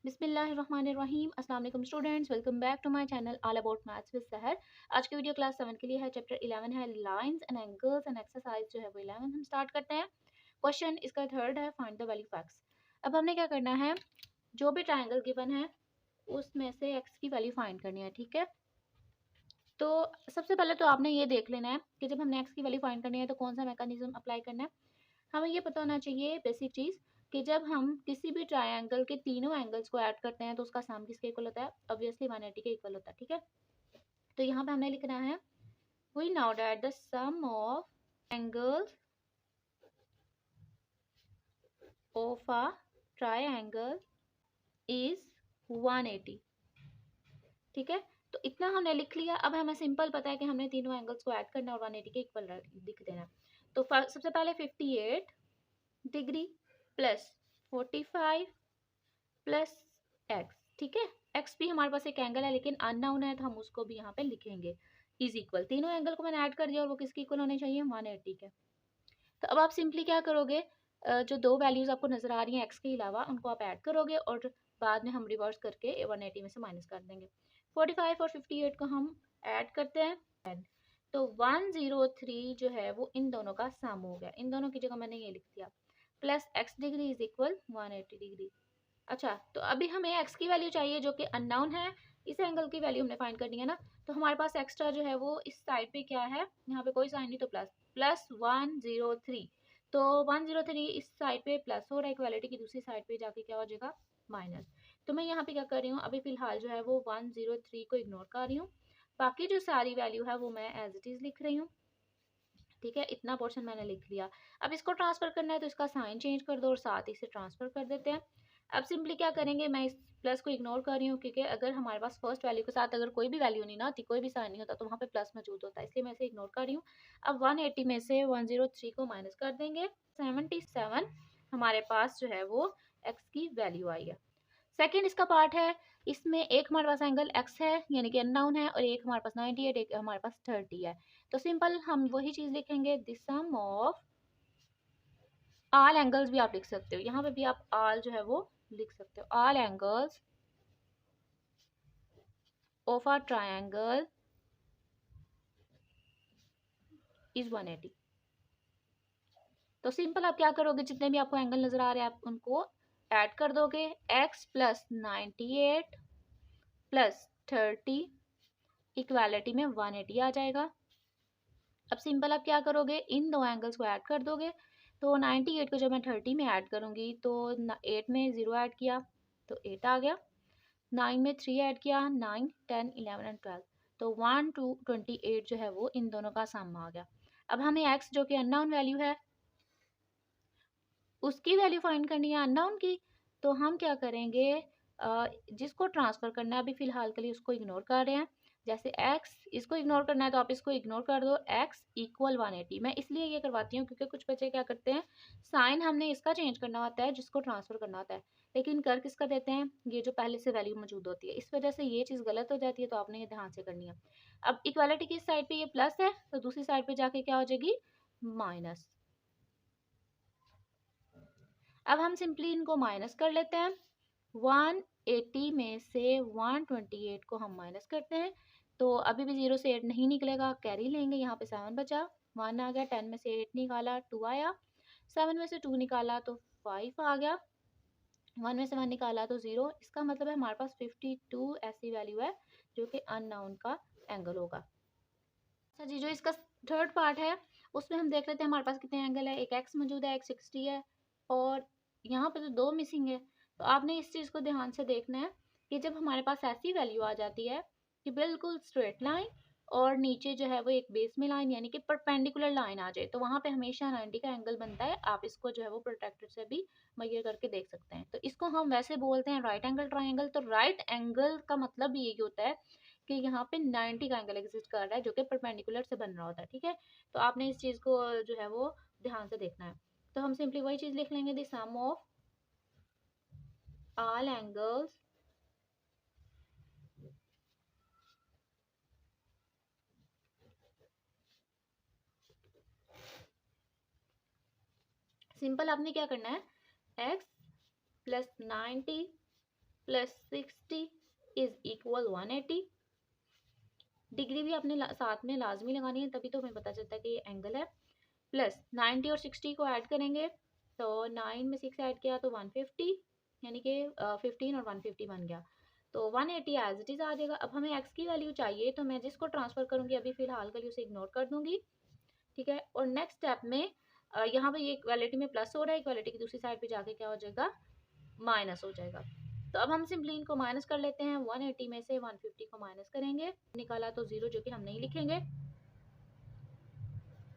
बिस्मिल्लाहिर्रहमानिर्रहीम। अस्सलाम वालेकुम students, welcome back to my channel all about maths with Sahar. आज की वीडियो क्लास 7 के लिए है। चैप्टर 11 है lines and angles and exercise जो है वो 11 हम स्टार्ट करते हैं। क्वेश्चन इसका थर्ड है, find the value of x. अब हमने क्या करना है, जो भी ट्राइंगल गिवन है उसमें से एक्स की वैल्यू फाइंड करनी है। ठीक है, तो सबसे पहले तो आपने ये देख लेना है कि जब हमने एक्स की वैल्यू फाइंड करनी है तो कौन सा मैकेनिज्म अप्लाई करना है। हमें ये पता होना चाहिए बेसिक चीज़ कि जब हम किसी भी ट्रायंगल के तीनों एंगल्स को ऐड करते हैं तो उसका सम किसके इक्वल होता है, ऑब्वियसली 180 के इक्वल होता है। ठीक है, तो यहाँ पे हमने लिखना है we now that the sum of angles of a triangle is 180। ठीक है, तो इतना हमने लिख लिया। अब हमें सिंपल पता है कि हमने तीनों एंगल्स को ऐड करना और 180 के इक्वल लिख देना है। तो सबसे पहले 58 डिग्री प्लस 45 प्लस एक्स। ठीक है, एक्स भी हमारे पास एक एंगल है लेकिन अननोन है तो हम उसको भी यहाँ पे लिखेंगे इज इक्वल। तीनों एंगल को मैंने ऐड कर दिया और वो किसके इक्वल होने चाहिए, 180 के। तो अब आप सिंपली क्या करोगे, जो दो वैल्यूज आपको नजर आ रही हैं एक्स के अलावा उनको आप ऐड करोगे और बाद में हम रिवर्स करके 180 में से माइनस कर देंगे। 45 और 58 को हम ऐड करते हैं तो 103 जो है वो इन दोनों का सम हो गया। इन दोनों की जगह मैंने ये लिख दिया plus x degree is equal 180 degree. अच्छा, तो अभी हमें एक्स की वैल्यू चाहिए जो कि अननोन है। इस एंगल की वैल्यू हमने फाइंड करनी है ना, तो हमारे पास एक्स्ट्रा जो है वो इस साइड पे क्या है, यहाँ पे कोई साइन नहीं तो प्लस प्लस 103। तो 103 इस साइड पे प्लस हो रहा है, इक्वालिटी की दूसरी साइड पे जाके क्या हो जाएगा, माइनस। तो मैं यहाँ पे क्या कर रही हूँ, अभी फिलहाल जो है वो 103 को इग्नोर कर रही हूँ, बाकी जो सारी वैल्यू है वो मैं एज इट इज लिख रही हूँ। ठीक है, इतना पोर्शन मैंने लिख लिया। अब इसको ट्रांसफर करना है तो इसका साइन चेंज कर दो और साथ ही से ट्रांसफर कर देते हैं। अब सिंपली क्या करेंगे, मैं इस प्लस को इग्नोर कर रही हूँ क्योंकि अगर हमारे पास फर्स्ट वैल्यू के साथ अगर कोई भी वैल्यू नहीं ना होती, कोई भी साइन नहीं होता तो वहाँ पे प्लस मौजूद होता है, इसलिए मैं इसे इग्नोर कर रही हूँ। अब 180 में से 103 को माइनस कर देंगे, 77 हमारे पास जो है वो एक्स की वैल्यू आई है। सेकेंड इसका पार्ट है, इसमें एक हमारे पास एंगल एक्स है यानी कि अननोन है और एक हमारे पास 98, एक हमारे पास 30 है। तो सिंपल हम वही चीज लिखेंगे, the sum of all angles भी आप लिख सकते हो, यहाँ पे भी आप ऑल जो है वो लिख सकते हो, all angles of a triangle is 180। तो सिंपल आप क्या करोगे, जितने भी आपको एंगल नजर आ रहे हैं आप उनको ऐड कर दोगे, एक्स प्लस 98 प्लस 30 इक्वालिटी में 180 आ जाएगा। अब सिंपल आप क्या करोगे, इन दो एंगल्स को ऐड कर दोगे। तो 98 को जब मैं 30 में ऐड करूंगी तो 8 में 0 ऐड किया तो 8 आ गया, 9 में 3 ऐड किया, 9 10 11 एंड 12, तो 1 2 28 जो है वो इन दोनों का सम आ गया। अब हमें x जो कि अननोन वैल्यू है उसकी वैल्यू फाइंड करनी है अननोन की। तो हम क्या करेंगे, जिसको ट्रांसफर करना है अभी फिलहाल के लिए उसको इग्नोर कर रहे हैं। जैसे x इसको इग्नोर करना है तो आप इसको इग्नोर कर दो, x इक्वल 180। मैं इसलिए ये करवाती हूँ क्योंकि कुछ बच्चे क्या करते हैं, साइन हमने इसका चेंज करना होता है जिसको ट्रांसफर करना होता है, लेकिन कर किसका देते हैं, ये जो पहले से वैल्यू मौजूद होती है, इस वजह से ये चीज़ गलत हो जाती है। तो आपने ये ध्यान से करनी है। अब इक्वालिटी की साइड पे ये प्लस है तो दूसरी साइड पे जाके क्या हो जाएगी, माइनस। अब हम सिंपली इनको माइनस कर लेते हैं, 180 में से 128 को हम माइनस करते हैं तो अभी भी 0 से 8 नहीं निकलेगा, कैरी लेंगे, यहाँ पे 7 बचा, 1 आ गया, 10 में से 8 निकाला 2 आया, 7 में से 2 निकाला तो 5 आ गया, 1 में से 1 निकाला तो 0। इसका मतलब है हमारे पास 52 ऐसी वैल्यू है जो कि अननोन का एंगल होगा। अच्छा जी, जो इसका थर्ड पार्ट है उसमें हम देख लेते हैं हमारे पास कितने एंगल है, एक एक्स मौजूद है, एक 60 है और यहाँ पे तो 2 मिसिंग है। तो आपने इस चीज़ को ध्यान से देखना है कि जब हमारे पास ऐसी वैल्यू आ जाती है कि बिल्कुल स्ट्रेट लाइन और नीचे जो है वो एक बेस में लाइन यानी कि परपेंडिकुलर लाइन आ जाए तो वहाँ पे हमेशा 90 का एंगल बनता है। आप इसको जो है वो प्रोट्रैक्टर से भी मेजर करके देख सकते हैं। तो इसको हम वैसे बोलते हैं राइट एंगल ट्राइंगल। तो राइट एंगल का मतलब भी यही होता है कि यहाँ पे 90 का एंगल एग्जिस्ट कर रहा है जो कि परपेंडिकुलर से बन रहा होता है। ठीक है, तो आपने इस चीज़ को जो है वो ध्यान से देखना है। तो हम सिंपली वही चीज़ लिख लेंगे, the sum of all angles simple आपने क्या करना है, x plus 90 plus 60 is equal 180। Degree भी अपने साथ में लाजमी लगानी है, तभी तो हमें पता चलता है कि ये एंगल है। प्लस 90 और 60 को ऐड करेंगे, तो 9 में 6 ऐड किया तो 150, यानी कि 15 और 150 बन गया, तो 180 एज इट इज़ आ जाएगा। अब हमें एक्स की वैल्यू चाहिए, तो मैं जिसको ट्रांसफ़र करूँगी अभी फ़िलहाल के लिए उसे इग्नोर कर दूँगी, ठीक है। और नेक्स्ट स्टेप में यहाँ पे ये इक्वालिटी में प्लस हो रहा है, इक्वालिटी की दूसरी साइड पे जाके क्या हो जाएगा, माइनस हो जाएगा। तो अब हम सिंपली इनको माइनस कर लेते हैं, 180 में से 150 को माइनस करेंगे, निकाला तो 0 जो कि हम नहीं लिखेंगे।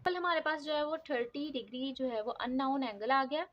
कल हमारे पास जो है वो 30 डिग्री जो है वो अननोन एंगल आ गया।